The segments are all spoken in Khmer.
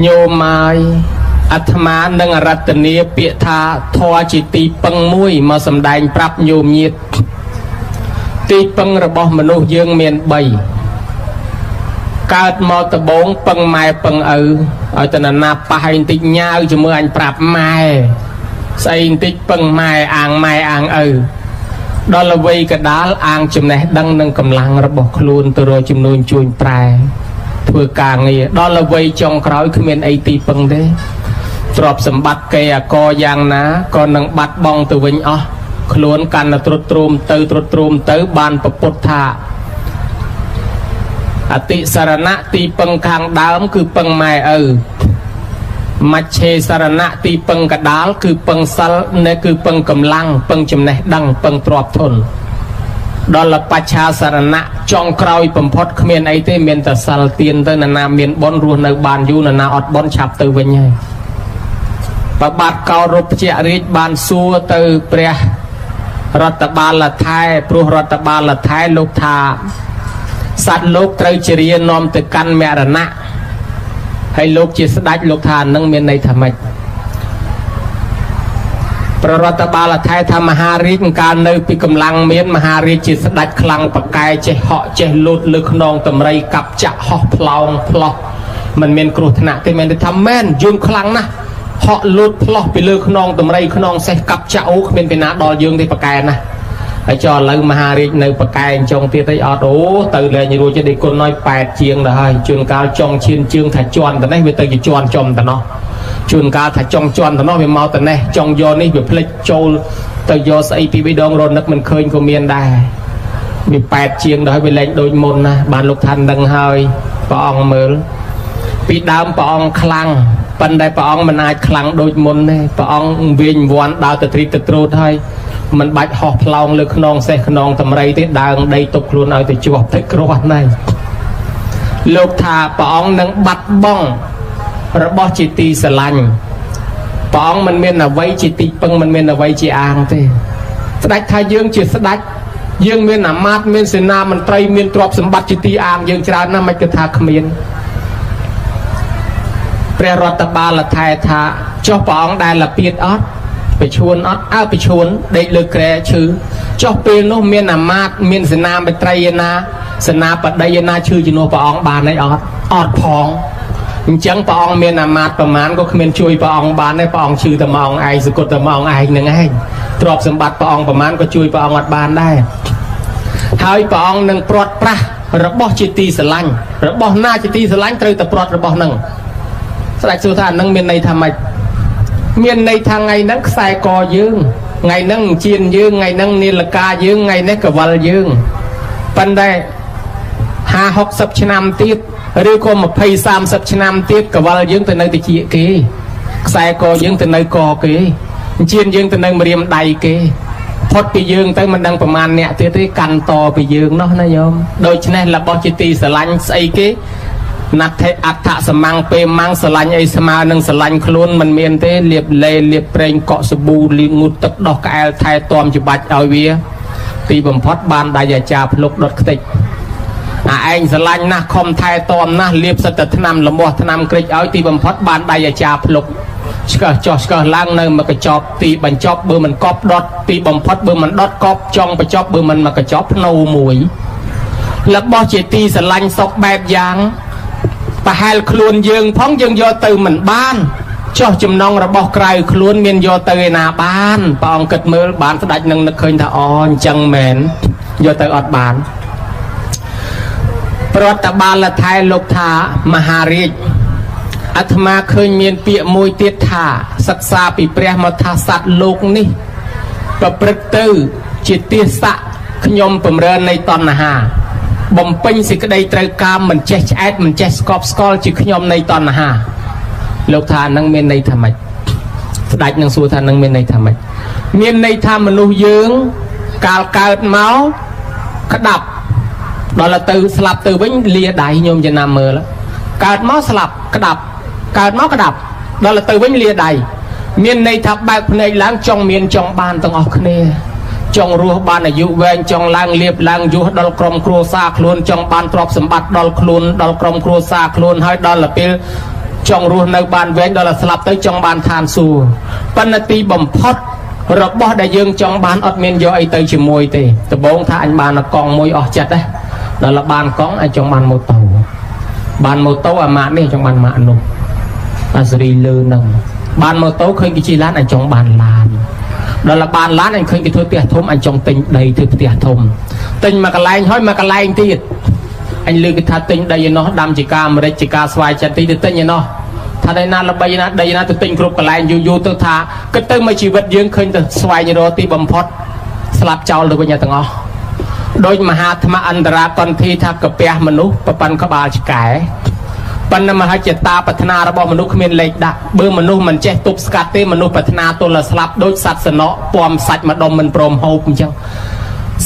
โยมมาอัตมาหนึ่งรัตเนียเปียธาทอจิตีปังมุยมาสำแดงปรับโยมยิดตีปังระบอบมนุษย์ยังเมียนใบเกิดมอตะบงปังไม้ปังเอาแต่นาปะให้ติดยาวจะเมื่ออันปรับไม้ใส่ติดปังไม้อ่างดอลลาร์วีกระดาลอ่างจุ่มแหนดังนึงกำลังระบบคลูนตัวโรจุ่มนูนจุนปลายเพื่อการเงี้ยดอลลาร์วีจงคราวคือเมียนไอตีปังเด้ตรอบสมบัติเกียกอย่างนะก่อนนังบัดบองตัววิ่งอ๋อคล้วนกันตรุตรุมเตอบ้านปปุถธาอติสารณะตีปังคางดาวคือปังไม้มัชเชสารณะตีปังกระดาลคือปังซัลเนี่ยคือปังกำลังปังจำแนกดังปังตรอบทนดอลปัชชาสารณะจองคราวปมพดเมียนไอเตเมียนแต่ซัลเตียนเตนานาเมียนบอลรัวในบานยูนาอดบอลฉับเตวิ่งไงปะบาดเการุปเจริญบานซัวเตเปรียรัฐบาลละไทยปลุกรัฐบาลละไทยลูกทาสัตว์โลกเตยเจริญนอมตึกันเมรณะให้โลกจิตสดายโลกทานนั่งเมียนในธรรมะประรัฐบาลไทยทำมหาฤทธิ์การในปีกำลังเมียนมหาฤทธิ์จิตสดายคลังปะกายเจเหาะเจลุดลึกนองตำไรกับจะเหาะพลองพลอกมันเมียนกรุธนะที่เมียนได้ทำแม่นยืนคลังนะเหาะลุดพลอกไปเลือกนองตำไรนองเสกกับจะโอ๊กเมียนเป็นนาดอลยืนที่ปะกายนะไอจอเลือมหาฤทธิ์ในปะกายจงเตี้ยไตอดโอ้ตื่นเลยยังรู้จะได้คนน้อย8เชียงเลยจุนกาจงเชียนจึงถ่ายจวนแต่ได้ไปตื่นจวนจมแต่เนาะจุนกาถ่ายจงจวนแต่เนาะไปเมาแต่แน่จงโยนนี่แบบพลิกโจตื่นโยสไอปีไปดองรนนักมันเคยก็เมียนได้มี8เชียงได้ไปเล่นโดยมนนะบานลูกทันดังเฮยปองเมือปีดาวปองคลังปันได้ปองมันอาจคลังโดยมนเนี่ยปองเวียนวนดาวตะตรีตะตรูไทยมันบัดหอบพลองเลือกนองเสกนองทำไรที่ดังได้ตกครูนเอาแต่จวบแต่กรวดในโลกธาปองนังบัดบ้องระบอบจิตตีสลันปองมันเมียนเอาไว้จิตตีปังมันเมียนเอาไว้จีอ่างเต้สดัดทายยืงจิตสดัดยืงเมียนหนามาดเมียนเสนามันไตรเมียนตรอบสมบัติจิตตีอ่างยืงจรานะมันจะทาขมิ้นเปรรัตบาลไทยทาเจ้าปองได้ละเปียดอดไปชวนอดไปชวนได้เลือกแกชื่อเจ้าเป็นโนเมียนอามาดเมียนสนาไปไตรยนาสนาปัดไดยนาชื่อจิโนปองบานในอดพองจังปองเมียนอามาดประมาณก็เมียนช่วยปองบานในปองชื่อตะมองไอสกุลตะมองไอหนึ่งไอตรอบสมบัติปองประมาณก็ช่วยปองอดบานได้หายปองหนึ่งปลอดประระบอบจิตตีสลังระบอบหน้าจิตตีสลังเตยแต่ปลอดระบอบหนึ่งสลายสุธานั่งเมียนในธรรมะเมียนในทางไงนั่งสายกอยืงไงนั่งเจียนยืงไงนั่งนิลกายืงไงนั่งกวลยืงปันได้50 ชนามติดหรือก็มาภัย30 ชนามติดกวลยืงแต่ในติจีกีสายกอยืงแต่ในกอกีเจียนยืงแต่ในเรียมใดกีพดไปยืงแต่มันดังประมาณเนี่ยที่กันต่อไปยืงเนาะนะโยมโดยเฉพาะระบอบจิตตีสลันไอกีนักเทอัฐสมังเปมังสลันไอสมาหนึ่งสลันคลุนมันเมียนเตเลียบเลียบเปรงเกาะสบูลีงูตกดอกแอลไทยตอมจุบัดเอาเวียตีบมพดบานได้ยาจาพลุกดอดติกไอสลันนะคมไทยตอมนะเลียบสตทนำลำบากทนำกริเอาตีบมพดบานได้ยาจาพลุกสกจอสกล่างเนินมากระจอบตีบันจอบเบอร์มันกอบดอดตีบมพดเบอร์มันดอดกอบจองไปจอบเบอร์มันมากระจอบโนมวยแล้วบอเจตีสลันศกแบบยางปะแฮลคลุนยืงพ้องยืงโยตือเหมือนบ้านเจ้าจุ่มนองระบอกไกลคลุนเมียนโยตือนาบ้านปองเกิดมือบ้านสดายนึงนึกเคยทาออนจังแมนโยตืออดบ้านปรตบาลไทยโลกธามหาฤทธิ์อัตมาเคยเมียนเปียมวยเตียธาศึกษาปีเปรียมทาสัตว์โลกนี่ประพฤติตือจิตติสะขยมประเมินในตอนนาหาบ่มเป็นสิกระไดตรกามมันเจสแอดมันเจสกอบสกอลจิขยมในตอนนะฮะโลกทานนั่งเมียนในธรรมะสดายนั่งสู้ทานนั่งเมียนในธรรมะเมียนในธรรมมนุษย์ยืงกาลเกิดเมาขดับดอลตือสลับตือวิ่งเลียได้โยมจะนำมือแล้วเกิดเมาสลับกระดับเกิดเมากระดับดอลตือวิ่งเลียได้เมียนในทับแบบในล้างจองเมียนจองบานต้องออกเนี่ยจงรัวบานอายุแวงจงลางเลียบลางยุดอลกรมครัวซาคลุนจงบานตรอบสมบัติดอลคลุนดอลกรมครัวซาคลุนให้ดอลละเปิล ចង់រស់នៅបានវែងដល់ស្លាប់ទៅចង់បានឋានសួគ៌ប៉ុន្តែទីបំផុតរបស់ដែលយើងចង់បានអត់មានយកអីទៅជាមួយទេដំបូងថាអញបានកង់មួយអស់ចិត្តដល់បានកង់អញចង់បានម៉ូតូអាម៉ាក់នេះចង់បានម៉ាក់នោះអាសេរីលើនឹងបានម៉ូតូឃើញគេជិះឡានអញចង់បានឡានដល់បានឡានអញឃើញគេធ្វើផ្ទះធំអញចង់ទិញដីធ្វើផ្ទះធំទិញមកកន្លែងហើយមកកន្លែងទៀតអញលើគេថាទិញដីឯណោះដាំជាការអាមេរិកជាការស្វ័យចិត្តទីទៅទិញឯណោះថាដីណាល្បីណាដីណាទៅទិញគ្រប់កន្លែងយូរទៅថាគិតទៅមកជីវិតយើងឃើញទៅស្វែងរកទីបំផុតស្លាប់ចោលទៅវិញទាំងអស់ដោយមហាថ្មអន្តរាកន្ធីថាកាពះមនុស្សប្រប៉ាន់ក្បាលឆ្កែប៉ុន្តែមហិច្ឆតាប្រាថ្នារបស់មនុស្សគ្មានលេខដាក់បើមនុស្សមិនចេះទប់ស្កាត់ទេមនុស្សប្រាថ្នាទល់ស្លាប់ដូចសត្វសណក់ពំសាច់ម្ដុំមិនព្រមហូបអញ្ចឹង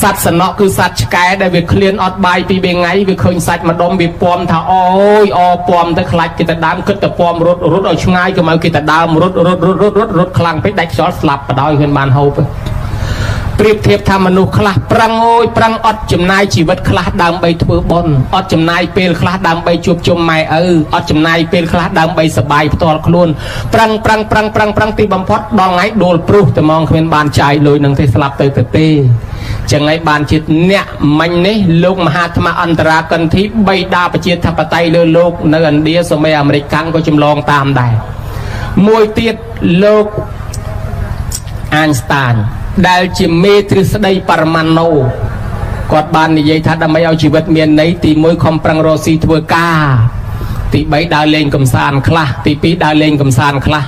សត្វសណក់គឺសត្វឆ្កែដែលវាឃ្លានអត់បាយពី3ថ្ងៃវាឃើញសាច់ម្ដុំវាពំថាអូយពំទៅខ្លាច់គេទៅដើមគិតទៅពំរត់ឲ្យឆ្ងាយកុំឲ្យគេទៅដើមរត់ខ្លាំងពេកដាច់ខ្យល់ស្លាប់បដ ாய் ហ៊ានបានហូបប្រៀបធៀបថាមនុស្សខ្លះប្រឹងប្រឹងអត់ចំណាយជីវិតខ្លះដើម្បីធ្វើបុណ្យអត់ចំណាយពេលខ្លះដើម្បីជួបជុំម៉ែឪអត់ចំណាយពេលខ្លះដើម្បីសប្បាយផ្ទាល់ខ្លួនប្រឹងទីបំផុតដល់ថ្ងៃដួលព្រោះតែមកគ្មានបានចាយលុយនឹងទេស្លាប់ទៅទេចឹងហើយបានជាអ្នកមិញនេះលោកមហាថ្មអន្តរាកន្ធីបៃតាប្រជាធិបតេយ្យលើលោកនៅឥណ្ឌាសូម្បីអាមេរិកកាំងក៏ចម្លងតាមដែរមួយទៀតលោកអានស្តានដែលជាមេទ្រឹស្ដីបរមាណូគាត់បាននិយាយថាដើម្បីឲ្យជីវិតមានន័យទី1ខំប្រឹងរកស៊ីធ្វើការទី3ដើរលេងកំសាន្តខ្លះទី2ដើរលេងកំសាន្តខ្លះ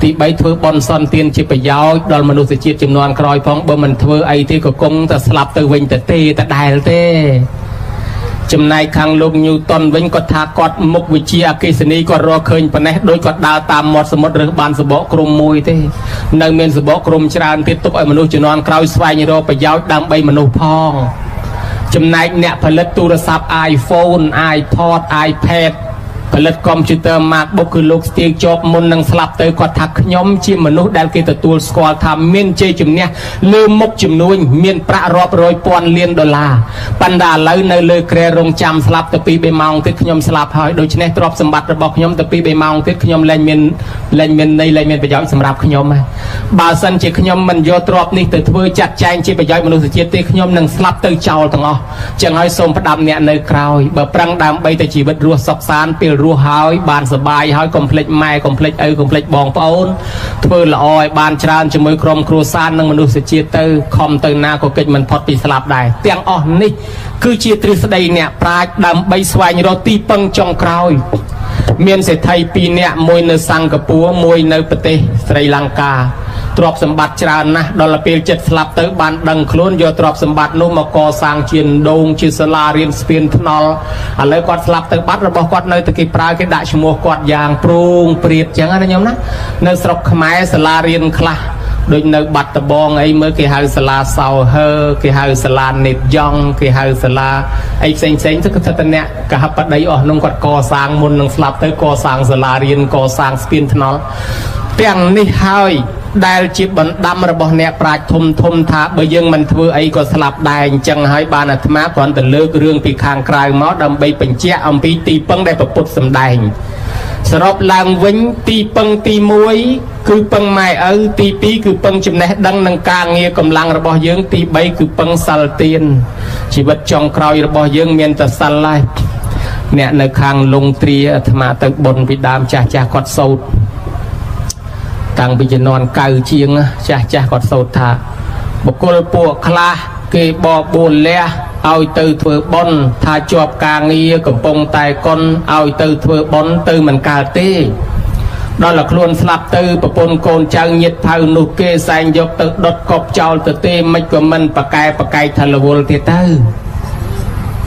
ទី3ធ្វើបន់សន្តានជាប្រយោជន៍ដល់មនុស្សជាតិចំនួនក្រោយផងបើមិនធ្វើអីទេក៏គង់តែស្លាប់ទៅវិញទៅទេតែដែលទេចំណែកខាងលោកញូតុនវិញគាត់ថាគាត់មុខវិជ្ជាអគ្គិសនីគាត់រកឃើញប៉ុណ្ណេះដោយគាត់ដើរតាមមាត់សមុទ្ររើសបានសបកក្រុមមួយទេនៅមានសបកក្រុមច្រើនទៀតទុកឲ្យមនុស្សជំនាន់ក្រោយស្វែងរកប្រយោជន៍ដើម្បីមនុស្សផងចំណែកអ្នកផលិតទូរស័ព្ទ iPhone iPod iPad ផលិតកុំព្យូទ័រ MacBook គឺលោកស្ទៀងជាប់មុននឹងស្លាប់ទៅគាត់ថាខ្ញុំជាមនុស្សដែលគេទទួលស្គាល់ថាមានជ័យជំនះលើមុខជំនួញមានប្រាក់រាប់រយពាន់លានដុល្លារប៉ុន្តែឥឡូវនៅលើគ្រែរងចាំស្លាប់ទៅ2-3ម៉ោងទៀតខ្ញុំស្លាប់ហើយដូច្នេះទ្រព្យសម្បត្តិរបស់ខ្ញុំទៅ2-3ម៉ោងទៀតខ្ញុំលែងមានន័យលែងមានប្រយោជន៍សម្រាប់ខ្ញុំហើយបើសិនជាខ្ញុំមិនយកទ្រព្យនេះទៅធ្វើចាត់ចែងជាប្រយោជន៍មនុស្សជាតិទេខ្ញុំនឹងស្លាប់ទៅចោលទាំងអស់ចឹងហើយសូមផ្ដាំអ្នកនៅក្រោយបើប្រឹងដើម្បីតែជីវិតរស់សុខសាន្តពេលរស់ហើយបានសបាយហើយកុំភ្លេចម៉ែកុំភ្លេចឪកុំភ្លេចបងប្អូនធ្វើល្អឲ្យបានច្រើនជាមួយក្រុមគ្រួសារនិងមនុស្សជាតិទៅខំទៅណាក៏កិច្ចមិនផុតពីស្លាប់ដែរទាំងអស់នេះគឺជាទ្រឹស្ដីអ្នកប្រាជ្ញដើម្បីស្វែងរកទីពឹងចុងក្រោយមានសេដ្ឋី2នាក់មួយនៅសិង្ហបុរីមួយនៅប្រទេសស្រីលង្កាទ្រព្យសម្បត្តិច្រើនណាស់ដល់ពេលចិត្តស្លាប់ទៅបានដឹងខ្លួនយកទ្រព្យសម្បត្តិនោះមកកសាងជាដងជាសាលារៀនស្ពានថ្នល់ឥឡូវគាត់ស្លាប់ទៅបាត់របស់គាត់នៅតែគេប្រើគេដាក់ឈ្មោះគាត់យ៉ាងព្រោងព្រាតចឹងណាខ្ញុំណានៅស្រុកខ្មែរសាលារៀនខ្លះដូចនៅបាត់ដំបងអីមើលគេហៅសាលាសោហើគេហៅសាលានេតយ៉ងគេហៅសាលាអីផ្សេងទៅគឺថាតអ្នកកហបដីអស់នោះគាត់កសាងមុននឹងស្លាប់ទៅកសាងសាលារៀនកសាងស្ពានថ្នល់ទាំងនេះហើយដែលជាបណ្ដាំរបស់អ្នកប្រាជ្ញធំថាបើយើងមិនធ្វើអីក៏ស្លាប់ដែរអញ្ចឹងហើយបានអាត្មាគ្រាន់តែលើករឿងពីខាងក្រៅមកដើម្បីបញ្ជាក់អំពីទីពឹងដែលព្រះពុទ្ធសម្ដែងសរុបឡើងវិញទីពឹងទី1គឺពឹងម៉ែឪទី2គឺពឹងចំណេះដឹងនិងការងារកម្លាំងរបស់យើងទី3គឺពឹងសិលទានជីវិតចុងក្រោយរបស់យើងមានតែសិលហើយអ្នកនៅខាងលងទ្រាអាត្មាទៅបុណ្យពីដើមចាស់គាត់សូត្រតាំងពីជំនាន់កៅជាងចាស់គាត់សូត្រថាបុគ្គលពួកខ្លះគេបបួលលះឲ្យទៅធ្វើបុណ្យថាជាប់ការងារកំពុងតែកុនឲ្យទៅធ្វើបុណ្យទៅមិនកើតទេដល់តែខ្លួនស្លាប់ទៅប្រពន្ធកូនចៅញាតិថៅនោះគេសែងយកទៅដុតកប់ចោលទៅទេមិនក៏មិនប្រកែកថារវល់ទៀតទៅ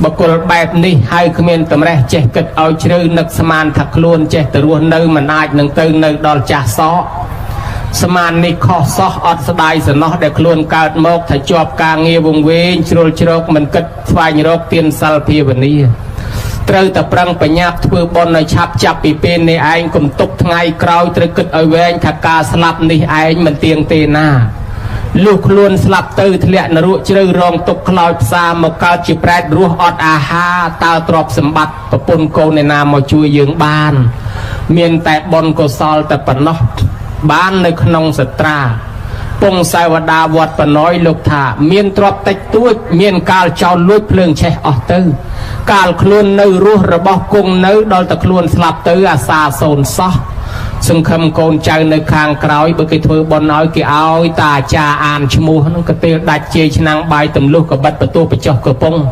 បុគ្គលបែបនេះហើយគ្មានតម្រេះចេះគិតឲ្យជ្រៅនឹកស្មានថាខ្លួនចេះទៅរស់នៅមិនអាចនឹងទៅនៅដល់ចាស់សោស្មាននេះខុសសោះអត់ស្ដាយសំណោះដែលខ្លួនកើតមកថាជាប់ការងារវង្វេងជ្រុលជ្រោកមិនគិតស្វែងរកទានសិលភាវនាត្រូវតែប្រឹងប្រញាប់ធ្វើបុណ្យឲ្យឆាប់ចាប់ពីពេលនេះឯងកុំទុកថ្ងៃក្រោយត្រូវគិតឲ្យវែងថាការស្លាប់នេះឯងមិនទៀងទេណាលុះខ្លួនស្លាប់ទៅធ្លាក់នរកជ្រៅរងទុកខ្លោចផ្សាមកកើតជាប្រែតរស់អត់អាហារតើទ្រព្យសម្បត្តិប្រពន្ធកូនឯណាមកជួយយើងបាន miền tại bon cổ sol tại phần nó bán nơi không sệt tra pung sai vật đa vật phần nói lục thả miền trọt tách tuốt miền cào trao lúa phượng che ở tư cào khuôn nơi ruột rồi bao cung nơi đôi tật khuôn slap tư à xa sồn xó sừng khâm côn chơi nơi khang cõi bởi cái thưa bọn nói cái áo ta cha an chmu nó cái tiêu đặt chơi năng bài tầm lúc cái bật tu bị chọc cái pung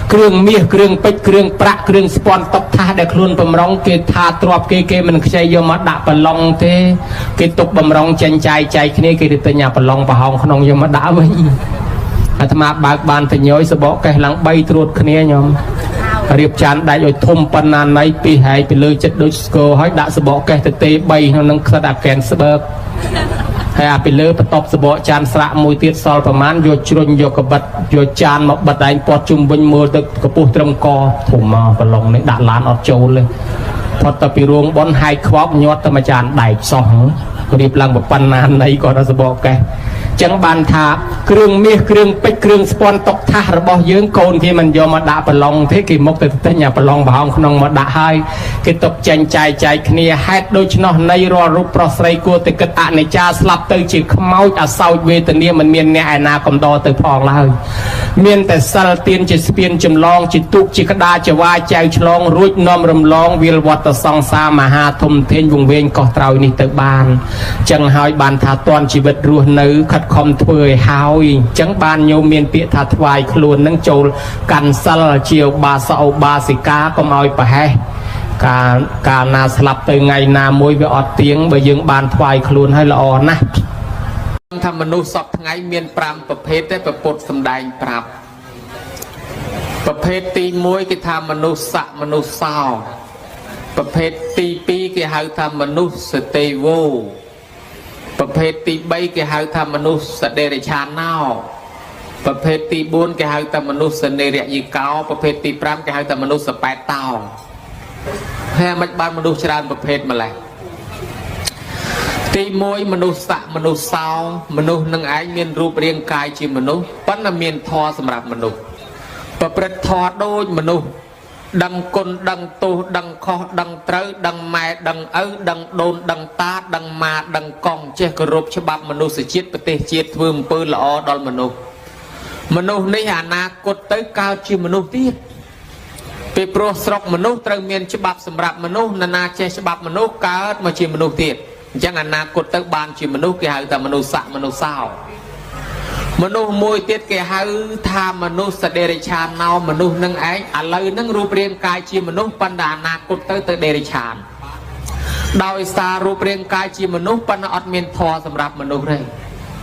kêu mía kêu bích kêu pra kêu spon tóc tha để luôn bầm rong cái tha trọp cái mình chơi vô mắt đạp bầm long thế cái tục bầm rong chân chạy chạy cái này cái từ nhà bầm long bà hồng không vô mắt đá với tham gia bạc bàn thì nhớ sẽ bỏ cái lăng bay truột cái này nhom riệp chán đại rồi thum pan nan này pi hay pi lư chất đôi sco hỏi đã sẽ bỏ cái thực tế bay nó nâng khát đạp kèn sơ hay pi lư bắt top sẽ bỏ chán sạ mùi tiết solประมาณ vô chuồn vô cái bật vô chán một bật anh pot chung bên mưa được cái bút trong co thủng mà và lòng này đã lán ở châu lênพอตะปีรวงบอนไฮครอบยอดธรรมจารย์ได้สองรีบลังแบบปันนานในก่อนเราจะบอกแกจังบานทาเครื่องมีเครื่องเป็ดเครื่องสปอนตกท่าระบอบยืงโกนที่มันยอมมาด่าปลองเทกิมกแต่แต่เนี่ยปลองบ่าวขนมมาด่าให้กิตกใจใจเนียให้โดยเฉพาะในรอรูปปลอดใส่กัวติกตะในจ่าสลับตื่นจีขมเอาอาเศร้าเวทเนี่ยมันเมียนเนี่ยไอนาคมดอตื่นพองเลยเมียนแต่สารเตียนจิตเปลี่ยนจำลองจิตตุกจิกระดาจะว่าใจฉลองรุ่ยน้อมรำลองวิลวัตสองสามหาทมเทนวงเวงก่อเตานี่เตบานจังหายบานทาตอนชีวิตรัวนื้อขัดคอมถวยหายจังบานโยมเมียนเปียทาถวายคลุนนั่งโจลกันสัลเจียวบาสเอาบาสิกาก็เอาไปให้การนาสลับตื่นไงนามวยไปอดเตียงไปยังบานถวายคลุนให้ละอ่อนนะทำมนุษย์สอบไงเมียนปรามประเภทได้ประปดสำได้ปรับประเภทตีมวยกิทามนุษย์สะมนุษย์เศร้าประเภทตีปีกิหาทำมนุษย์สเตโวประเภทตีใบกิหาทำมนุษย์สเดริชานเน่าประเภทตีบุญกิหาทำมนุษย์สเนริยิเกาประเภทตีปรามกิหาทำมนุษย์สแปดเต้าแค่ไม่บ้านมนุษย์ชราญประเภทมาเลยตีมวยมนุษย์สะมนุษย์เศร้ามนุษย์นั่งไอเมียนรูปเรียงกายจีมนุษย์ปั้นเมียนทอสำหรับมนุษย์ประพฤติทอโดยมนุษย์ดังกลดังตูดังคอดังเต๋อดังแม่ดังดังโดนดังตาดังมาดังกองเจ้ากรบฉบับมนุษย์จิตปฏิจิตเพิ่มปืนละอดอลมนุษย์ในอนาคตเต๋อกาวจีมนุษย์ที่ไปโปรสรกมนุษย์เติมเมียนฉบับสำหรับมนุษย์นานาเจฉบับมนุษย์กาวมาจีมนุษย์ที่ยังอนาคตเต๋อบานจีมนุษย์กี่หาแต่มนุษย์สะมนุษย์เศร้ามนุษย์มวยเตี้ยแก่หาทามนุษย์เดริชานเนามนุษย์นั่งไอ้อะไรนั่งรูปเรียงกายจีมนุษย์ปันดานาคตเตอเดริชานดาวสารูปเรียงกายจีมนุษย์ปันอดเมียนทอสำหรับมนุษย์เลย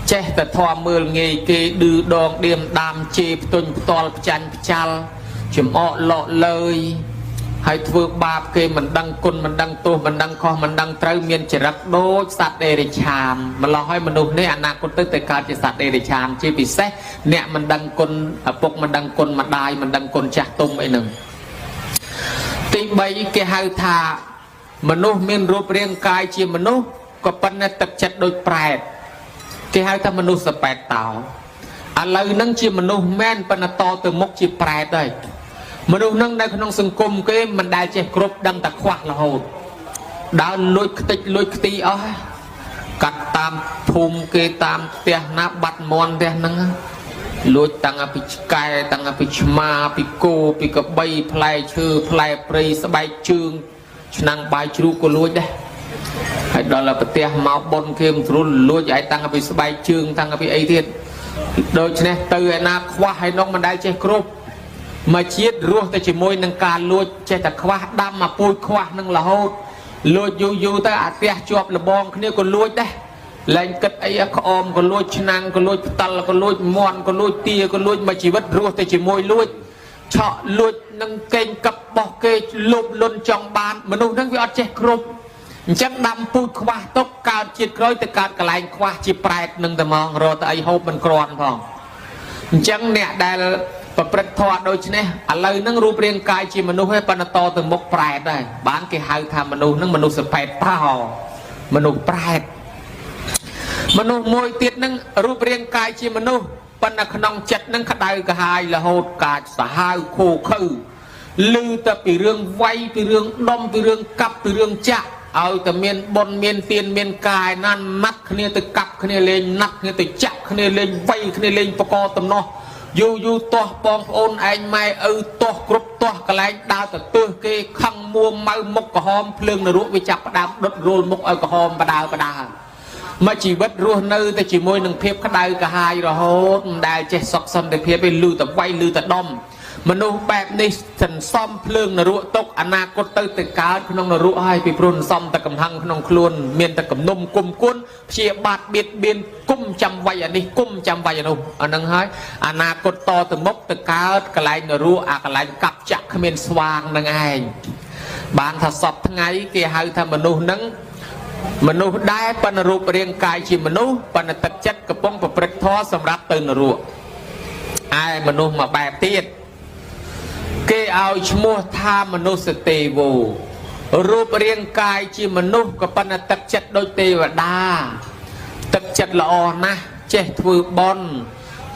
เจ๊แต่ทอมือเงยเกดือดองเดียมดามจีบตุนตอลจันจัลจมอ้อเลาะเลยให้ធ្វើបាបគេមិនដឹងគុណមិនដឹងទោសមិនដឹងខុសមិនដឹងត្រូវមានចរិតដូចសត្វដេរិឆានម្ល៉េះឲ្យមនុស្សនេះអនាគតទៅកើតជាសត្វដេរិឆានជាពិសេសអ្នកមិនដឹងគុណឪពុកមិនដឹងគុណម្ដាយមិនដឹងគុណចាស់ទុំអីហ្នឹងទី3គេហៅថាមនុស្សមានរូបរាងកាយជាមនុស្សក៏ប៉ុន្តែទឹកចិត្តដូចប្រែតគេហៅថាមនុស្សសប៉ែតតោឥឡូវហ្នឹងជាមនុស្សមែនប៉ុន្តែតទៅមុខជាប្រែតហើយមនុស្សនឹងនៅក្នុងសង្គមគេមិនដែលចេះគ្រប់ដឹងតែខ្វះរហូតដើរលួចខ្ទេចលួចខ្ទីអស់កាត់តាមភូមិគេតាមផ្ទះណាបាត់មន់ផ្ទះហ្នឹងលួចតាំងពីឆ្កែតាំងពីឆ្មាពីគោពីកបីផ្លែឈើផ្លែព្រៃស្បែកជើងឆ្នាំងបាយជ្រូកក៏លួចដែរហើយដល់ប្រទេសមកបុនគេមិនស្រួលលួចឲ្យតាំងពីស្បែកជើងតាំងពីអីទៀតដូច្នេះទៅឯណាខ្វះហើយនោះមិនដែលចេះគ្រប់មកជាតិរស់ទៅជាមួយនឹងការលួចចេះតែខ្វះដាំមកពូជខ្វះនឹងរហូតលួចយូរទៅអាផ្ទះជាប់លបងគ្នាក៏លួចដែរលែងគិតអីក្អមក៏លួចឆ្នាំងក៏លួចផ្តិលក៏លួចមន់ក៏លួចទាក៏លួចមកជីវិតរស់ទៅជាមួយលួចឆក់លួចនឹងកេងកັບបោះគេលុបលុនចង់បានមនុស្សហ្នឹងវាអត់ចេះគ្រប់អញ្ចឹងដាំពូជខ្វះទុកកើតជាតិក្រោយទៅកើតកន្លែងខ្វះជាប្រែតនឹងតែហ្មងរត់ទៅអីហូបមិនក្រាន់ផងអញ្ចឹងអ្នកដែលប្រព្រឹត្តធម៌ដូចនេះឥឡូវហ្នឹងរូបរាងកាយជាមនុស្សហើយប៉ុន្តែតទៅមុខប្រែតដែរបានគេហៅថាមនុស្សហ្នឹងមនុស្សសប៉ែតតោមនុស្សប្រែតមនុស្សមួយទៀតហ្នឹងរូបរាងកាយជាមនុស្សប៉ុន្តែក្នុងចិត្តហ្នឹងក្តៅក្រហាយរហូតកាចសាហាវខូខើឮតែពីរឿងវាយពីរឿងដុំពីរឿងកាប់ពីរឿងចាក់ ao tầm miền bồn miền tiền miền cài nan nắt khné từ cặp khné lên nắt khné từ chặt khné lên vay khné lên bọc co tầm nó du to bong ôn anh mai to group to cái lại đào từ tư cái khăng mua mau mốc cái hòm phượng là ruộng với chặt đào đốt rồi mốc ở cái hòm và đào mà chỉ bất ruộng nơi ta chỉ môi nâng phép cái đào cả hai rồi hốt đào che sọc sân để phép bên lưu tập quay lưu tập đom mà nô bẹp đi thần xóm phượng là ruộng tốc anh na cốt tư từ cá không là ruộng hai bị phun xóm ta cầm hăng không luôn miền ta cầm nôm cung cuốn chia bát biệt biên cung chăm vay anh đi cung chăm vay anh anh đang hỏi anh na cốt to từ mốc từ cá cái lại là ruộng cái lại cặp chặt cái miền xoang đang ai bạn thật sọtทั้งไงkia hai thằng mình nô nắng mình nô đai pan ruộng riêng cài chỉ mình nô pan tật chất cái bông bạch thó sầm ráp từ là ruộng ai mình nô mà bẹp tiết cái ao mua tha mình nô sẽ tê vô ruộng riêng cài chỉ mình nô cái pan tật chất đôi tê và đa tật chất là on na che thưa bon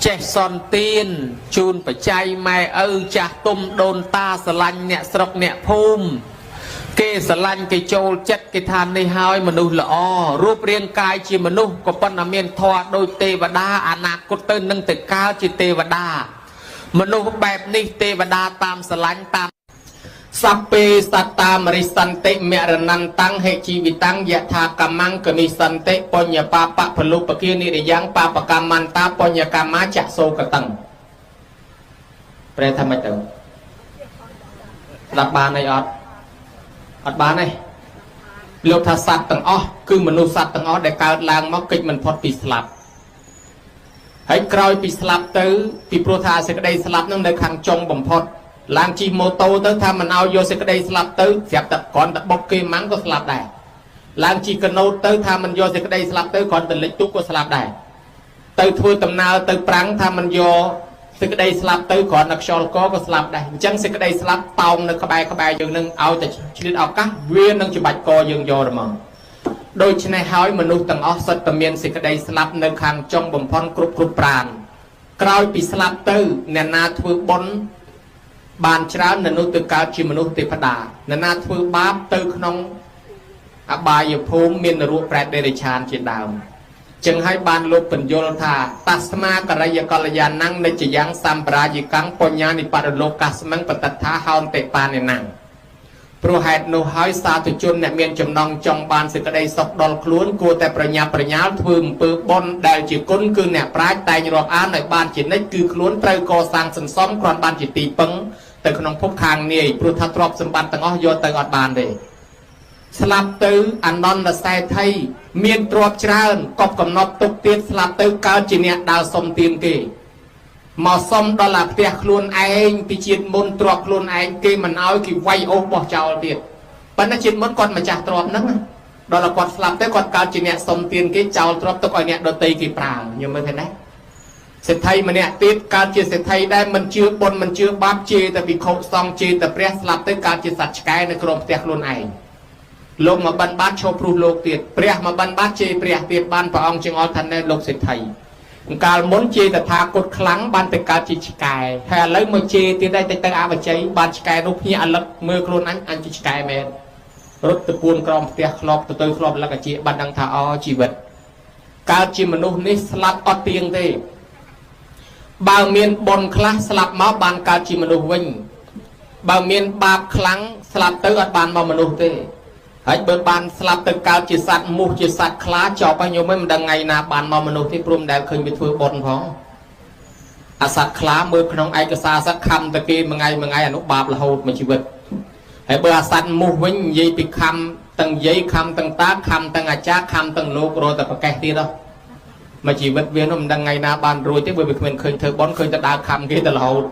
che son tiên chun phải chay mai cha tôm đôn ta sờ lanh nè sọc nè phum cái sờ lanh cái châu chất cái than này hai mình nuôi là o ruột riêng cài chỉ mình nuôi có phần là miền thoa đôi tê và đa anh cốt tên nâng từ cao chỉ tê và đa mình nuôi bẹp ní tê và đa tam sờ lanh tam Sape satam risante meranan tang he civitang yatha kamang kemisante ponya papa perlu pekini yang papa kamanta ponya kama cak so keteng. Perhatian macam. Đặt bàn này ọt bàn này. Lột thà sát tầng ó, cứ mình nuôi sát tầng ó để cao lang móc kịch mình phật bị slap. Hãy coi bị slap tới, bị pro tha sẽ cái đây slap nó nơi khang trong bầm phật. Lang chi mô tô tới tham mình ao vô sẽ cái đây slap tới dẹp tập còn tập bọc kê mắng có slap đài lang chi cần nô tới tham mình vô sẽ cái đây slap tới còn tình lịch túc có slap đài tới thui tầm nào tới prang tham mình vô sẽ cái đây slap tới còn đặc sò có slap đài chẳng sẽ cái đây slap tòng nó các bài dừng nâng ao tại chỉ ao các viên nâng chỉ bạch co dừng vô rồi mà đôi chân này hỏi mình nuôi tầng óc sật tầm miền sẽ cái đây slap nơi hàng trong bầm phun cướp prang coi bị slap tới nè na thui bón bàn cháo nên nuôi từ cao chỉ mà nuôi từ phật đà nên na thưa báp từ không bài phù miền ruộng bẹt để tràn trên đảo chừng hai bàn lục bình vô thà tasma karaya kalaya năng để chỉ giang sampraji căng ponya ni pada lokas mang petata haun te pan này năng pro hạt nô hói sa từ chôn nè miền trầm nong trong bàn sự cái đây sọc đòn luồn cuaแต่ประญาthườngปืบนได้chỉ côn cứ nè prái tay như rọc ánในbàn chỉ nấy cứ luồn trời co sang sân xóm còn bàn chỉ tì pưng từขนมพกทางนี่ปรุธาตรอบสมบัติต่างอ้อยโยtừอดบานเลยสลับตื้ออันนอนละไซไทยเมียนตรอบเช้ากบกำนบตุกเตียสลับตื้อก้าวจีเนียดาวสมเตียนกีหมอสมดอลลาร์เตียคลุนเองปีจีนมุนตรอบคลุนเองกีมันเอากีไวโอบอกเจ้าเดียดปัญหาจีนมุนก่อนมาจากตรอบนั้นดอลลาร์ก่อนสลับตื้อก่อนก้าวจีเนียสมเตียนกีเจ้าตรอบตุกอันเนียโดนตีกีเปล่ายังไม่เห็นไหมเศรษฐีมันเนี่ยติดการเจริญเศรษฐีได้มันเชื่อบนมันเชื่อบาปเจแต่ปีเขาซองเจแต่เปรี้ยสลับtớiการเจริญสัจกายในกรมเตียกลุนไอลงมาบันบาดโชว์พลูโลกติดเปรี้ยมาบันบาดเจเปรี้ยติดบันพระองค์จึงเอาทันในโลกเศรษฐีการม้วนเจแต่ทากดครั้งบันเป็นการจิตกายแห่เลยมือเจติดได้แต่อาบใจบันจิกายนุพี่อันลักมือกลุนอันจิตกายแมนรถตะปูนกรมเตียคลอบตัวคลอบแล้วก็เจบันดังท่าอ๋อชีวิตการจิมนุษย์นี่สลับอดเตียงเตบางเมียนบนคลาสลับมาบานการจิมนุษย์วิ่งบางเมียนบาปครั้งสลับเตอร์บานมามนุษย์เตให้เบิกบานสลับเตอร์การจิตสัตว์มุจิตสัตว์คลาจอบไปโยมไม่มันดังไงนาบานมามนุษย์ที่พรุ่งแดดเคยมีทั่วบนของอาสัตว์คลาเมื่อขนมไอกษาสักคำตะกี้มังไงอนุบาปละหูมันชีวิตให้เบิกอาสัตว์มุวิ่งยีปิคำตั้งยีคำตั้งตาคำตั้งอาจารย์คำตั้งโลกโรแต่ปะแกที่เรามาชีวิตเวียนมันดังไงนาบานรวยที่เบื่อเป็นเคยเธอบอลเคยจะด่าคำกี่ตลอด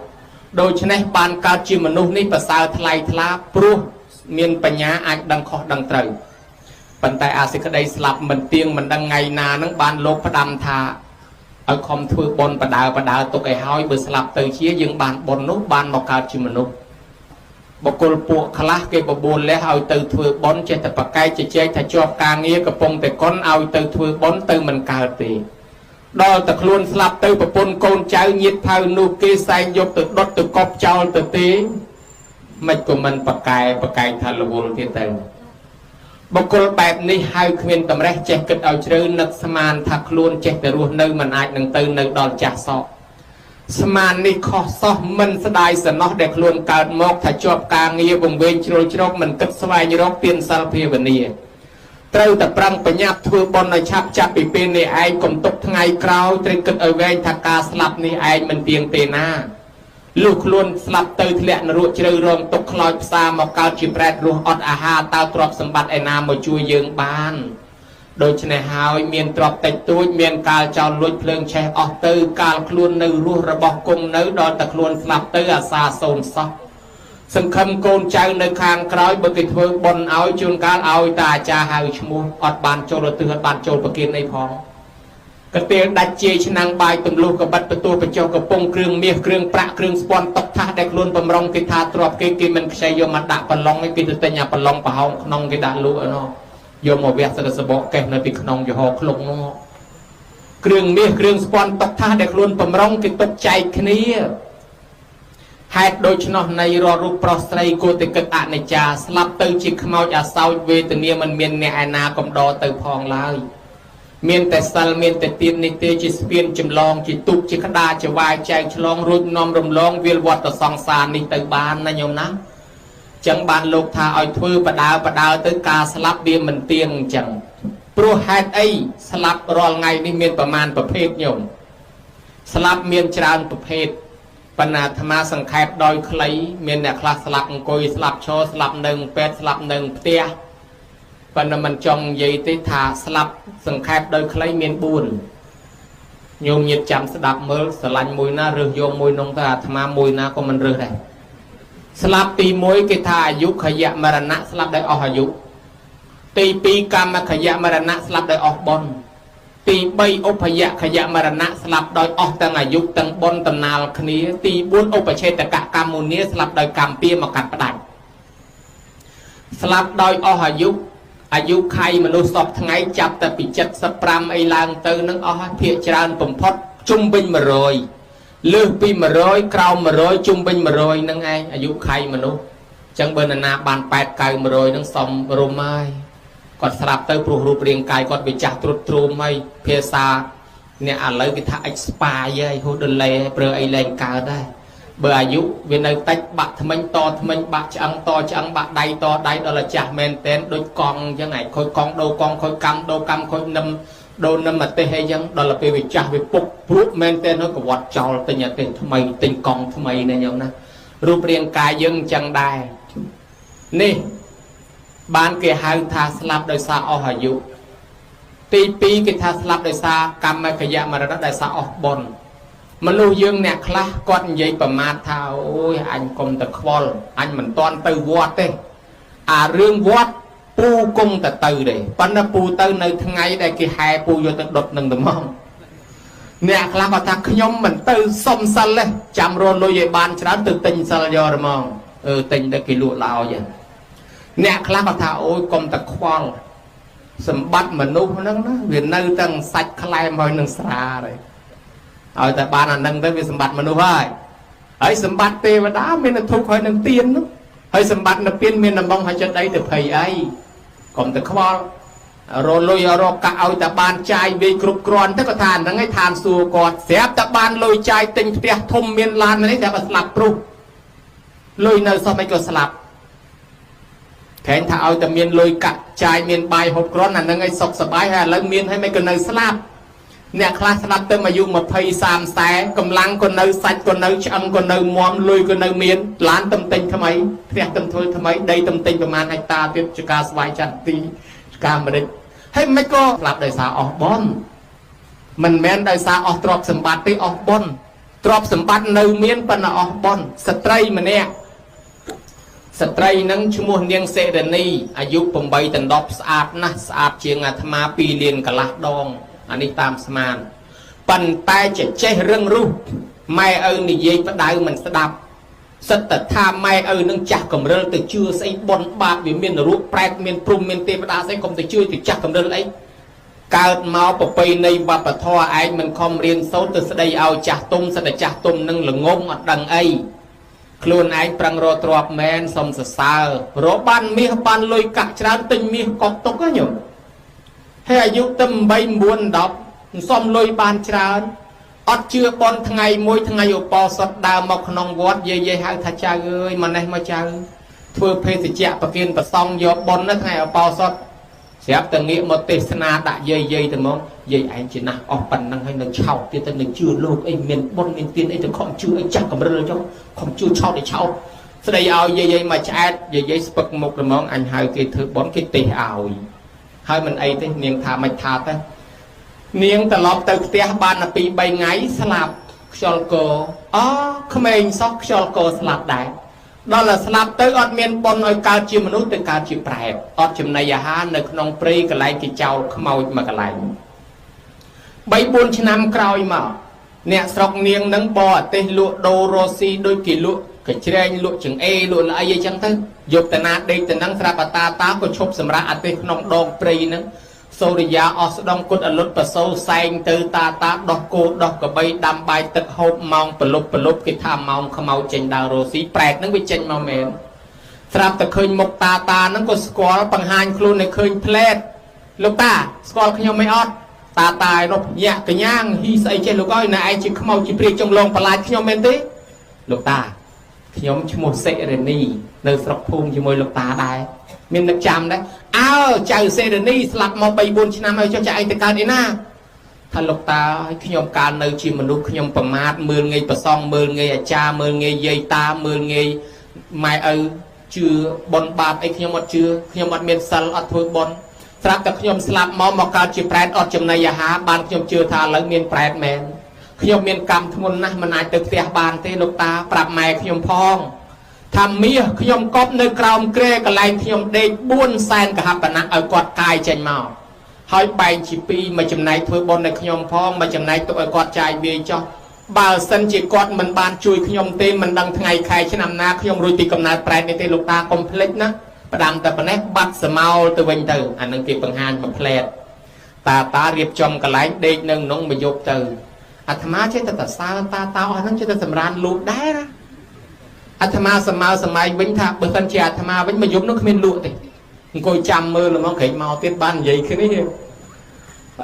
โดยเฉพาะบานการจิมนุษย์นี่ภาษาทลายทลาปลุกเมียนปัญญาอาจดังคอดังเตยปัญไตอาศิกได้สลับมันเตียงมันดังไงนานังบานโลกพระดำธาเอาคอมถือบอลประดาวตกไอ้ห้อยเบื่อสลับเตยเชี่ยยังบานบนนุบานบอกการจิมนุษย์บอกกลปวกคลาเก็บบนแล้วเอาเตยถือบอลเจตปะไก่เจถ้าจอบกางเงี้ยกระปงแต่ก้นเอาเตยถือบอลเตยมันกาตีดอตะคลุนสลับเตยประปนโกนเจ้าnhiệtเผานูเกสายยกตึกรถตึกกบเจ้าตึกตีไม่ก็มันปะไก่ทารุณที่เตย បុគ្គលបែបនេះហៅគ្មានតម្រេះចេះគិតឲ្យជ្រៅនឹកស្មានថាខ្លួនចេះតែរស់នៅមិនអាចនឹងទៅនៅដល់ចាស់សោកស្មាននេះខុសសោះមិនស្ដាយសំណោះដែលខ្លួនកើតមកថាជាប់ការងារវង្វេងជ្រុលជ្រកមិនគិតស្វែងរកទានសិលភាវនាត្រូវតែប្រឹងប្រញាប់ធ្វើបុណ្យឲ្យឆាប់ចាប់ពីពេលនេះឯងកុំទុកថ្ងៃក្រោយត្រូវគិតឲ្យវែងថាការស្លាប់នេះឯងមិនទៀងទេណាលុះខ្លួនស្លាប់ទៅធ្លាក់នរកជ្រៅរងទុកខ្លោចផ្សាមកកើតជាប្រែតរស់អត់អាហារតើទ្រព្យសម្បត្តិឯណាមកជួយយើងបានដូច្នេះហើយមានទ្រព្យតិចតួចមានកាលចោលលួចភ្លើងឆេះអស់ទៅកាលខ្លួននៅរស់របស់គង់នៅដល់តែខ្លួនស្លាប់ទៅអាសាសូន្យសោះសង្ឃឹមកូនចៅនៅខាងក្រោយបើគេធ្វើបុណ្យឲ្យជួនកាលឲ្យតាអាចារ្យហៅឈ្មោះអត់បានចូលទិសអត់បានចូលប្រគិនអីផងកទៀលដាច់ជាឆ្នាំងបាយទម្លុះកបិតបន្ទោះបញ្ចុះកំពង់គ្រឿងមាសគ្រឿងប្រាក់គ្រឿងស្ពាន់តុកថាសដែលខ្លួនបំរុងគេថាទ្របគេមិនខ្ចីយកមកដាក់ប្រឡងគេទៅទិញអាប្រឡងប្រហោងក្នុងគេដាក់លក់ឯណោះយកមកវះសិទ្ធិសបកកេះនៅពីក្នុងយហោឃ្លុកនោះគ្រឿងមាសគ្រឿងស្ពាន់តុកថាសដែលខ្លួនបំរុងគេទុកចែកគ្នាហេតុដូច្នោះនៃរាល់រូបប្រុសស្រីគួរតែគិតអនិច្ចាស្លាប់ទៅជាខ្មោចអាសោចវេទនាមិនមានអ្នកឯណាកំដរទៅផងឡើយមានតែសិលមានតែទាននេះទេជាស្ពានចម្លងជាទុកជាក្តារជាវាយចែកឆ្លងរួចនាំរំលងវាលវត្តសង្សារនេះទៅបានណាញោមណាចឹងបានលោកថាឲ្យធ្វើបដើទៅការស្លាប់វាមិនទៀងអញ្ចឹងព្រោះហេតុអីស្លាប់រាល់ថ្ងៃនេះមានប្រមាណប្រភេទញោមស្លាប់មានច្រើនប្រភេទបណ្ណាអាត្មាសង្ខេបដោយខ្លីមានអ្នកខ្លះស្លាប់អង្គុយស្លាប់ឈរស្លាប់នៅពេទ្យស្លាប់នៅផ្ទះប៉ុន្តែមិនចង់និយាយទេថាស្លាប់សង្ខេបដោយខ្លីមាន4ញោមញាតចាំស្ដាប់មើលស្រឡាញ់មួយណារើសយកមួយនោះទៅអាត្មាមួយណាក៏មិនរើសដែរស្លាប់ទី1គេថាអាយុខយៈមរណៈស្លាប់ដោយអស់អាយុទី2កម្មខយៈមរណៈស្លាប់ដោយអស់បុណ្យទី3ឧបយៈខយៈមរណៈស្លាប់ដោយអស់ទាំងអាយុទាំងបុណ្យតំណាលគ្នាទី4ឧបឆេតកកម្មមុនីស្លាប់ដោយកម្មពៀមកកាត់ផ្ដាច់ស្លាប់ដោយអស់អាយុខៃមនុស្សសពថ្ងៃចាប់តែពី75អីឡើងទៅនឹងអស់ហើយភាគច្រើនបំផុតជុំវិញ100លើសពី100ក្រោម100ជុំវិញ100នឹងឯងអាយុខៃមនុស្សអញ្ចឹងបើនរណាបាន80 90 100នឹងសមរម្យហើយគាត់ស្លាប់ទៅព្រោះរូបរាងកាយគាត់វាចាស់ទ្រុឌទ្រោមហើយភាសាអ្នកឥឡូវគេថា expire ហើយហូដលេប្រើអីលែងកើតដែរបើអាយុវានៅតិចបាក់ថ្មិញតថ្មិញបាក់ឆ្អឹងតឆ្អឹងបាក់ដៃតដៃដល់ចាស់មែនតែនដូចកង់អញ្ចឹងឯងខូចកង់ដូរកង់ខូចកម្មដូរកម្មខូចនឹមដូរនឹមអាទេសអីចឹងដល់ពេលវាចាស់វាពុកព្រួកមែនតែនហើយកវត្តចោលទិញអាទេសថ្មីទិញកង់ថ្មីណាញោមណារូបរាងកាយយើងអញ្ចឹងដែរនេះបានគេហៅថាស្លាប់ដោយសារអស់អាយុទី2គេថាស្លាប់ដោយសារកម្មខយៈមរណៈដោយសារអស់បុណ្យមនុស្សយើងអ្នកខ្លះគាត់និយាយប្រមាថថាអូយអញកុំតែខ្វល់អញមិនតាន់ទៅវត្តទេអារឿងវត្តពូគង់តែទៅទេប៉ុន្តែពូទៅនៅថ្ងៃដែលគេហែពូយកទៅដុតនឹងត្មងអ្នកខ្លះគាត់ថាខ្ញុំមិនទៅសុំសិលទេចាំរលុយឲ្យបានច្រើនទៅទិញសិលយកហ្មងទិញទៅគេលក់ឡោយអ្នកខ្លះគាត់ថាអូយកុំតែខ្វល់សម្បត្តិមនុស្សហ្នឹងណាវានៅទាំងសាច់ខ្លែមហើយនឹងស្រាទេឲ្យតែបានអានឹងទៅវាសម្បត្តិមនុស្សហើយសម្បត្តិទេវតាមានតែទុកហើយនឹងទៀននោះហើយសម្បត្តិនិព្វានមានដំបងហើយចិត្តអីទៅភ័យអីកុំទៅខ្វល់រលុយរកកាក់ឲ្យតែបានចាយវាគ្រប់គ្រាន់ទៅក៏ថាហ្នឹងឯងឋានសួគ៌គាត់ស្រាប់តែបានលុយចាយទិញផ្ទះធំមានឡាននេះតែបើស្លាប់ព្រោះលុយនៅសោះមិនក៏ស្លាប់ខែងថាឲ្យតែមានលុយកាក់ចាយមានបាយហូបគ្រាន់អាហ្នឹងឯងសុខសប្បាយហើយឥឡូវមានហើយមិនក៏នៅស្លាប់អ្នកខ្លះស្លាប់ទៅអាយុ20 30 40កម្លាំងក៏នៅសាច់ក៏នៅឆ្អឹងក៏នៅមាំលុយក៏នៅមានឡានតំទិញថ្មីផ្ទះតំធ្វើថ្មីដីតំទិញប្រមាណហិកតាទៀតជាការស្វ័យចន្ទទីការអាមេរិកហើយមិនក៏ស្លាប់ដោយសារអស់បុណ្យមិនមែនដោយសារអស់ទ្រព្យសម្បត្តិទេអស់បុណ្យទ្រព្យសម្បត្តិនៅមានប៉ុន្តែអស់បុណ្យស្ត្រីម្នាក់ស្ត្រីនឹងឈ្មោះនាងសេរនីអាយុ8 ដណ្ដប់ស្អាតណាស់ស្អាតជាងអាត្មា2 លានកន្លះដងអានេះតាមស្មានប៉ុន្តែចេះរឹងរូសម៉ែឪនិយាយផ្ដៅមិនស្ដាប់សិតតែថាម៉ែឪនឹងចាស់កំរិលទៅជឿស្អីបនបាបវាមានរូបប្រែតមានព្រំមានទេវតាស្អីកុំទៅជឿទៅចាស់កំរិលអីកើតមកប្រពៃណីវប្បធម៌ឯងមិនខំរៀនសូត្រទៅស្ដីឲ្យចាស់ទុំសិតតែចាស់ទុំនឹងល្ងងអត់ដឹងអី ខ្លួនឯងប្រឹងរកទ្របមែនសុំសរសើររកបានមាសបានលុយកាក់ច្រើនទិញមាសកប់ទុកណាញោមហើយអាយុតែ8 9 10សុំលុយបានច្រើនអត់ជឿបនថ្ងៃមួយថ្ងៃឧបោសថដើរមកក្នុងវត្តយាយហៅថាចៅអើយម៉ណេះមកចៅធ្វើភេសជ្ជៈប្រគិនប្រសងយកបនណាថ្ងៃឧបោសថស្រាប់តែងាកមកទេសនាដាក់យាយទៅមកយាយឯងជាណាស់អស់ប៉ុណ្ណឹងហើយនឹងឆោតទៀតទៅនឹងជឿលោកអីមានបនមានទានអីទៅខំជឿអីចាស់កំរិលចុះខំជឿឆោតឲ្យឆោតស្ដីឲ្យយាយមកឆ្អែតយាយស្ពឹកមុខល្មងអញហៅគេធ្វើបនគេទេសឲ្យហើយមិនអីទេនាងថាមិនថាទៅនាងត្រឡប់ទៅផ្ទះបានតែ2 3ថ្ងៃស្លាប់ខ្យល់កអូក្មេងសោះខ្យល់កស្លាប់ដែរដល់តែស្លាប់ទៅអត់មានបុណ្យឲ្យកើតជាមនុស្សទៅកើតជាប្រែតអត់ចំណីអាហារនៅក្នុងព្រៃកន្លែងគេចោលខ្មោចមួយកន្លែង3 4 ឆ្នាំក្រោយមកអ្នកស្រុកនាងនឹងបរអាទេសលក់ដូររស់ស៊ីដូចគេលក់កញ្ច្រែងលក់ចង្អេរលក់ល្អីអីចឹងទៅយកតាណាដេកទៅនឹងស្រាប់តាក៏ឈប់សម្រាប់អាទេសក្នុងដងព្រៃហ្នឹងសូរិយាអស់ស្ដងគុតអលុតប្រសូសែងទៅតាដោះគោដោះកបីដាំបាយទឹកហូបម៉ោងប្រលប់គេថាម៉ោងខ្មៅចេញដើររស់ស៊ីប្រែតហ្នឹងវាចេញមកមែនស្រាប់តែឃើញមុខតាហ្នឹងក៏ស្គាល់បង្ហាញខ្លួនឲ្យឃើញផ្លែតលោកតាស្គាល់ខ្ញុំមិនអត់តាឯនោះញាក់កញ្ញាងហ៊ីស្អីចេះលោកអើយណែឯងជាខ្មៅជាព្រាយចុងឡងបន្លាចខ្ញុំមែនទេលោកតាខ្ញុំឈ្មោះសេរនីនៅស្រុកភូមិជាមួយលោកតាដែរមាននឹកចាំដែរអើចៅសេរនីស្លាប់មក3 4 ឆ្នាំហើយចុះចាឯងទៅកើតឯណាថាលោកតាឲ្យខ្ញុំកាលនៅជាមនុស្សខ្ញុំប្រមាថមើលងាយប្រសងមើលងាយអាចារ្យមើលងាយយាយតាមើលងាយម៉ែឪជឿបនបាបអីខ្ញុំអត់ជឿខ្ញុំអត់មានសិលអត់ធ្វើបនស្រាប់តែខ្ញុំស្លាប់មកកើតជាប្រែតអត់ចំណីអាហារបានខ្ញុំជឿថាឥឡូវមានប្រែតមែនខ្ញុំមានកម្មធ្ងន់ណាស់មិនអាចទៅផ្ទះបានទេលោកតាប្រាប់ម៉ែខ្ញុំផងថាមាសខ្ញុំកប់នៅក្រោមគ្រែកន្លែងខ្ញុំដេក4 សែនកហបណៈឲ្យគាត់កាយចេញមកហើយបែងជា2មួយចំណែកធ្វើបុណ្យនៅខ្ញុំផងមួយចំណែកទុកឲ្យគាត់ចាយវាយចោះបើសិនជាគាត់មិនបានជួយខ្ញុំទេមិនដឹងថ្ងៃខែឆ្នាំណាខ្ញុំរួចពីកំណើតប្រែតនេះទេលោកតាកុំភ្លេចណាផ្ដាំតែប៉ុណ្ណេះបាត់សមោលទៅវិញទៅអានឹងគេបង្ហាញមួយផ្លែតតារៀបចំកន្លែងដេកនៅក្នុងមួយយប់ទៅអាត្មាចេះតែសរសើរតាអស់ហ្នឹងចេះតែសម្រានលូកដែរណាអាត្មាសម័យវិញថាបើសិនជាអាត្មាវិញមួយយប់នោះគ្មានលក់ទេអង្គុយចាំមើលហ្មងក្រែងមកទៀតបាននិយាយគ្នា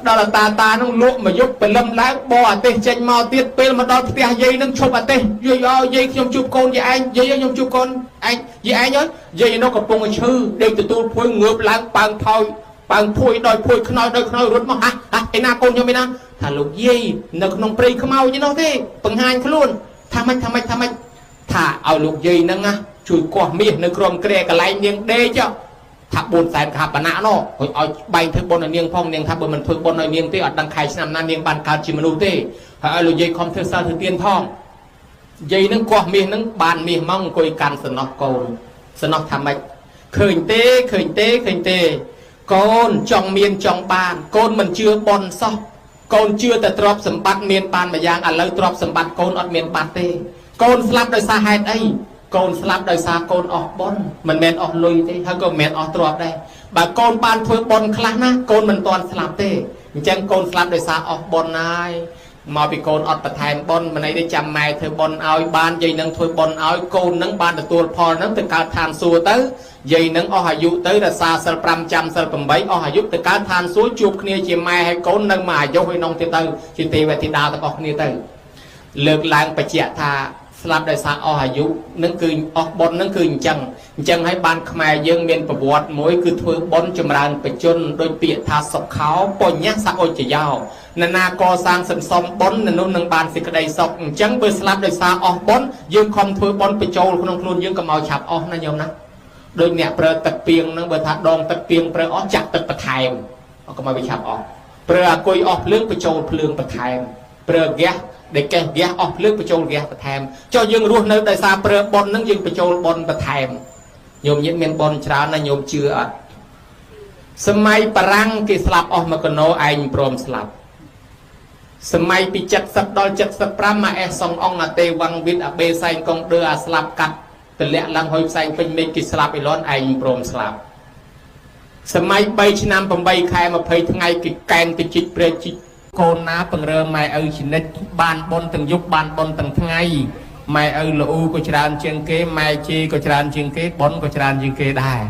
ដល់តានោះលក់មួយយប់ព្រលឹមឡើងបោអាទេសចេញមកទៀតពេលមកដល់ផ្ទះយាយនឹងឈប់អាទេសយាយខ្ញុំជួបកូនយាយឯងយាយខ្ញុំជួបកូនឯងយាយឯងយាយនោះកំពុងឈឺដេកទទួលភួយងើបឡើងប៉ើងថយប៉ើងភួយដោយភួយខ្នើយដោយខ្នើយរត់មកហ่ะឯណាកូនខ្ញុំឯណាថាលោកយាយនៅក្នុងព្រៃខ្មៅឯនោះទេបង្ហាញខ្លួនថាម៉េចថាឲ្យលោកយាយហ្នឹងណាជួយកោះមាសនៅក្រុមគ្រែកន្លែងនាងដេកថា4 សែនកហបណៈនោះឲ្យបែងធ្វើបុណ្យឲ្យនាងផងនាងថាបើមិនធ្វើបុណ្យឲ្យនាងទេអត់ដឹងខែឆ្នាំណានាងបានកើតជាមនុស្សទេហើយឲ្យលោកយាយខំធ្វើសិលធ្វើទានផងយាយហ្នឹងកោះមាសហ្នឹងបានមាសមកអង្គុយកាន់សំណោះកូនសំណោះថាម៉េចឃើញទេកូនចង់មានចង់បានកូនមិនជឿបុណ្យសោះកូនជឿតែទ្រព្យសម្បត្តិមានបានមួយយ៉ាងឥឡូវទ្រព្យសម្បត្តិកូនអត់មានបាត់ទេកូនស្លាប់ដោយសារហេតុអីកូនស្លាប់ដោយសារកូនអស់បុណ្យមិនមែនអស់លុយទេហើយក៏មិនមែនអស់ទ្រព្យដែរបើកូនបានធ្វើបុណ្យខ្លះណាកូនមិនទាន់ស្លាប់ទេអញ្ចឹងកូនស្លាប់ដោយសារអស់បុណ្យហើយមកពីកូនអត់បន្ថែមបុណ្យមិនអីទេចាំម៉ែធ្វើបុណ្យឲ្យបានយាយនឹងធ្វើបុណ្យឲ្យកូននឹងបានទទួលផលនឹងទៅកើតឋានសួគ៌ទៅយាយនឹងអស់អាយុទៅរក្សាសិល5ចាំសិល8អស់អាយុទៅកើតឋានសួគ៌ជួបគ្នាជាម៉ែហើយកូននឹងមកអាយុឲ្យនងទៀតទៅជាទេវធីតាទាំងអស់គ្នាទៅលើកឡើងបញ្ជាក់ថាស្លាប់ដោយសារអស់អាយុនឹងគឺអស់បុណ្យនឹងគឺអញ្ចឹងហើយបានខ្មែរយើងមានប្រវត្តិមួយគឺធ្វើបុណ្យចម្រើនបច្ចុប្បន្នដោយពាក្យថាសុខោបញ្ញសឧច្ចយោនរណាកសាងសន្សំបុណ្យនោះនឹងបានសេចក្តីសុខអញ្ចឹងបើស្លាប់ដោយសារអស់បុណ្យយើងខំធ្វើបុណ្យបញ្ចូលក្នុងខ្លួនយើងកុំឲ្យឆាប់អស់ណាញោមណាដូចអ្នកប្រើទឹកពីងហ្នឹងបើថាដងទឹកពីងប្រើអស់ចាក់ទឹកបន្ថែមកុំឲ្យវាឆាប់អស់ប្រើអាគុយអស់ភ្លើងបញ្ចូលភ្លើងបន្ថែមប្រើហ្គាសដែលកេះហ្គាសអស់ភ្លើងបញ្ចូលហ្គាសបន្ថែមចុះយើងរស់នៅដោយសារប្រើបុណ្យហ្នឹងយើងបញ្ចូលបុណ្យបន្ថែមញោមញាតិមានបុណ្យច្រើនណាស់ញោមជឿអត់សម័យបារាំងគេស្លាប់អស់មកកណោឯងព្រមស្លាប់សម័យពី70ដល់75មកអេសសំអង្គអាទេវងវិទ្យអាបេសែងកងដឺអាស្លាប់កាត់ទម្លាក់ឡើងហុយផ្សែងពេញមេឃគេស្លាប់អីលន់ឯងព្រមស្លាប់សម័យ3ឆ្នាំ8ខែ20ថ្ងៃគេកែនទៅជីកព្រែកជីកកូនណាបង្រើម៉ែឪជនិតបានបុណ្យទាំងយប់បានបុណ្យទាំងថ្ងៃ ម៉ែឪលូក៏ច្រើនជាងគេម៉ែជីក៏ច្រើនជាងគេប៉ុនក៏ច្រើនជាងគេដែរ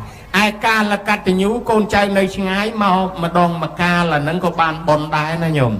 ឯកាលកតញ្ញូកូនចៅនៅឆ្ងាយមកម្ដងមកកាលអាហ្នឹងក៏បានប៉ុនដែរណាញោម